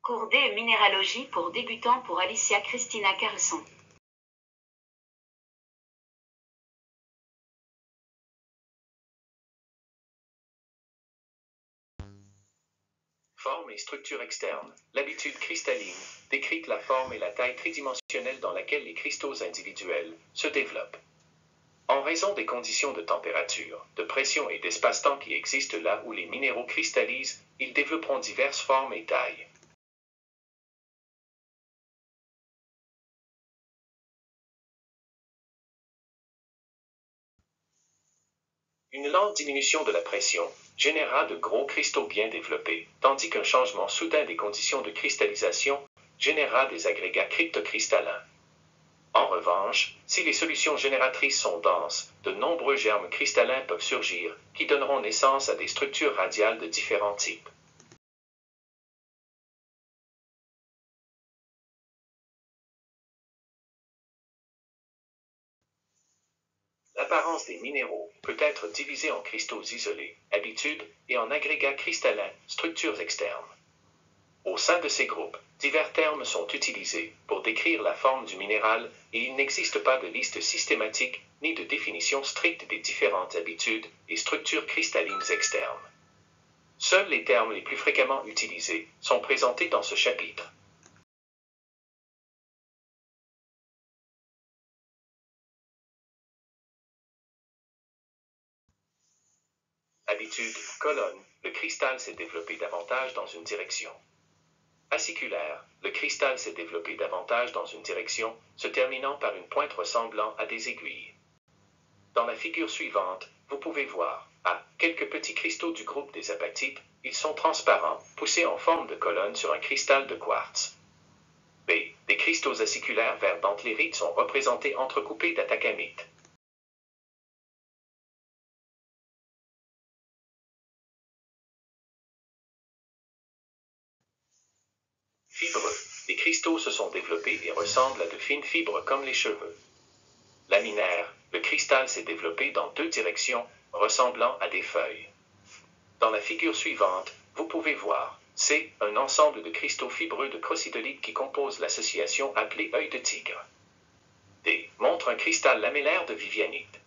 Cours D minéralogie pour débutants pour Alicia Christina Carlson. Forme et structure externe. L'habitude cristalline décrit la forme et la taille tridimensionnelle dans laquelle les cristaux individuels se développent. En raison des conditions de température, de pression et d'espace-temps qui existent là où les minéraux cristallisent, ils développeront diverses formes et tailles. Une lente diminution de la pression générera de gros cristaux bien développés, tandis qu'un changement soudain des conditions de cristallisation générera des agrégats cryptocristallins. En revanche, si les solutions génératrices sont denses, de nombreux germes cristallins peuvent surgir, qui donneront naissance à des structures radiales de différents types. L'apparence des minéraux peut être divisée en cristaux isolés, habitudes, et en agrégats cristallins, structures externes. Au sein de ces groupes, divers termes sont utilisés pour décrire la forme du minéral et il n'existe pas de liste systématique ni de définition stricte des différentes habitudes et structures cristallines externes. Seuls les termes les plus fréquemment utilisés sont présentés dans ce chapitre. Habitude, colonne, le cristal s'est développé davantage dans une direction. Aciculaire, le cristal s'est développé davantage dans une direction, se terminant par une pointe ressemblant à des aiguilles. Dans la figure suivante, vous pouvez voir A. Quelques petits cristaux du groupe des apatites, ils sont transparents, poussés en forme de colonne sur un cristal de quartz. B. Des cristaux aciculaires vert dentelérite sont représentés entrecoupés d'atacamites. Fibreux. Les cristaux se sont développés et ressemblent à de fines fibres comme les cheveux. Laminaire. Le cristal s'est développé dans deux directions, ressemblant à des feuilles. Dans la figure suivante, vous pouvez voir C. Un ensemble de cristaux fibreux de crocidolite qui composent l'association appelée œil de tigre. D. Montre un cristal lamellaire de vivianite.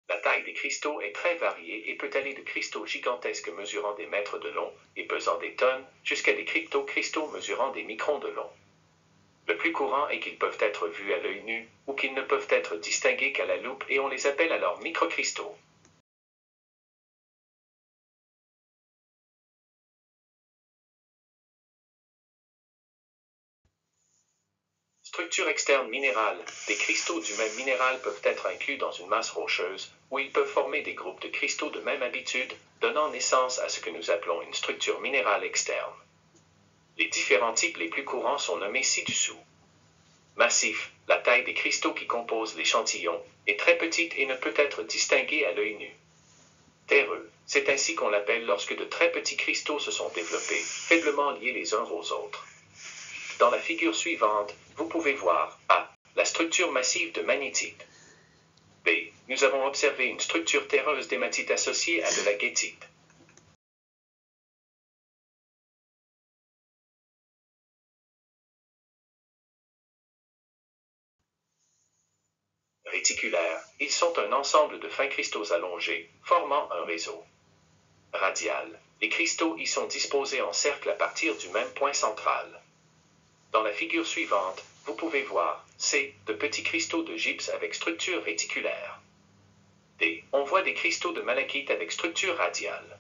La taille des cristaux est très variée et peut aller de cristaux gigantesques mesurant des mètres de long et pesant des tonnes, jusqu'à des crypto-cristaux mesurant des microns de long. Le plus courant est qu'ils peuvent être vus à l'œil nu, ou qu'ils ne peuvent être distingués qu'à la loupe et on les appelle alors microcristaux. Structure externe minérale. Des cristaux du même minéral peuvent être inclus dans une masse rocheuse, où ils peuvent former des groupes de cristaux de même habitude, donnant naissance à ce que nous appelons une structure minérale externe. Les différents types les plus courants sont nommés ci-dessous. Massif, la taille des cristaux qui composent l'échantillon, est très petite et ne peut être distinguée à l'œil nu. Terreux, c'est ainsi qu'on l'appelle lorsque de très petits cristaux se sont développés, faiblement liés les uns aux autres. Dans la figure suivante, vous pouvez voir A. La structure massive de magnétite. B. Nous avons observé une structure terreuse d'hématite associée à de la guétite. Réticulaires, ils sont un ensemble de fins cristaux allongés, formant un réseau. Radial, les cristaux y sont disposés en cercle à partir du même point central. Dans la figure suivante, vous pouvez voir C. De petits cristaux de gypse avec structure réticulaire. D. On voit des cristaux de malachite avec structure radiale.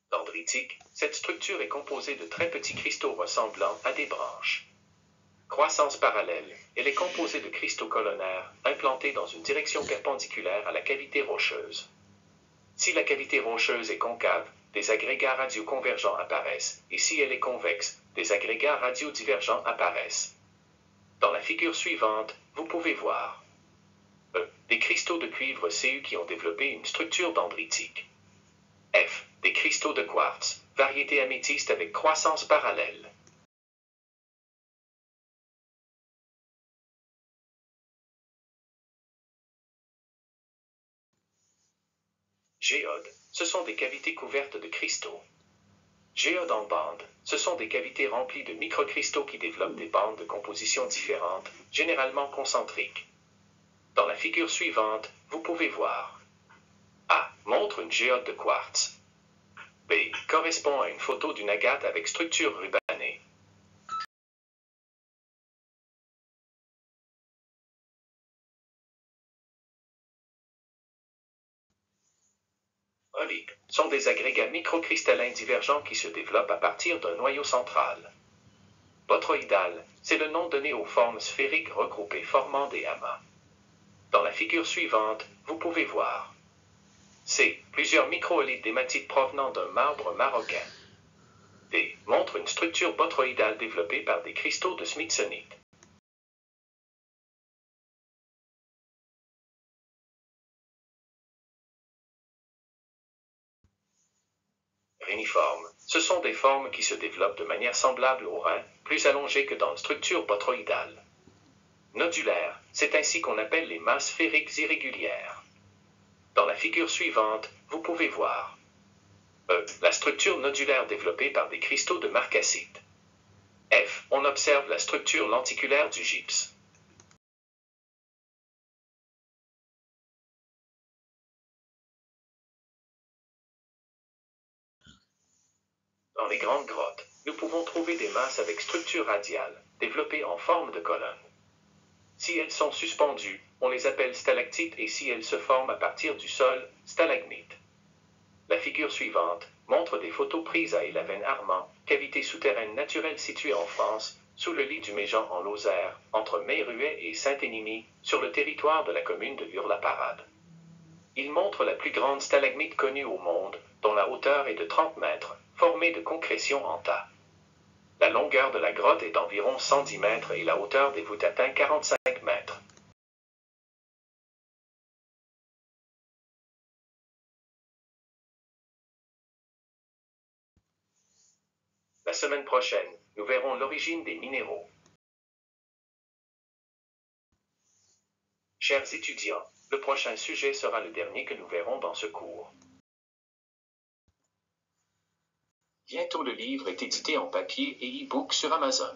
Dendritique, cette structure est composée de très petits cristaux ressemblant à des branches. Croissance parallèle, elle est composée de cristaux colonnaires implantés dans une direction perpendiculaire à la cavité rocheuse. Si la cavité rocheuse est concave, des agrégats radioconvergents apparaissent, et si elle est convexe, des agrégats radiodivergents apparaissent. Dans la figure suivante, vous pouvez voir E. Des cristaux de cuivre Cu qui ont développé une structure dendritique. F. Des cristaux de quartz, variété améthyste avec croissance parallèle. Géodes, ce sont des cavités couvertes de cristaux. Géodes en bande, ce sont des cavités remplies de microcristaux qui développent des bandes de composition différentes, généralement concentriques. Dans la figure suivante, vous pouvez voir A. Montre une géode de quartz. B. Correspond à une photo d'une agate avec structure rubanée. Polypes sont des agrégats microcristallins divergents qui se développent à partir d'un noyau central. Bothroïdal, c'est le nom donné aux formes sphériques regroupées formant des amas. Dans la figure suivante, vous pouvez voir C. Plusieurs microolithes d'hématite provenant d'un marbre marocain. D. Montre une structure bothroïdale développée par des cristaux de smithsonite. Réniformes, ce sont des formes qui se développent de manière semblable aux reins, plus allongées que dans une structure bothroïdale. Nodulaires, c'est ainsi qu'on appelle les masses sphériques irrégulières. Dans la figure suivante, vous pouvez voir E. La structure nodulaire développée par des cristaux de marcassite. F. On observe la structure lenticulaire du gypse. Dans les grandes grottes, nous pouvons trouver des masses avec structure radiale, développées en forme de colonne. Si elles sont suspendues, on les appelle stalactites et si elles se forment à partir du sol, stalagmites. La figure suivante montre des photos prises à Élaven-Armand, cavité souterraine naturelle située en France, sous le lit du Méjean en Lozère, entre Mayruet et Saint-Énimie, sur le territoire de la commune de Hur-la-Parade. Il montre la plus grande stalagmite connue au monde, dont la hauteur est de 30 mètres, formée de concrétions en tas. La longueur de la grotte est d'environ 110 mètres et la hauteur des voûtes atteint 45 mètres. La semaine prochaine, nous verrons l'origine des minéraux. Chers étudiants, le prochain sujet sera le dernier que nous verrons dans ce cours. Bientôt le livre est édité en papier et e-book sur Amazon.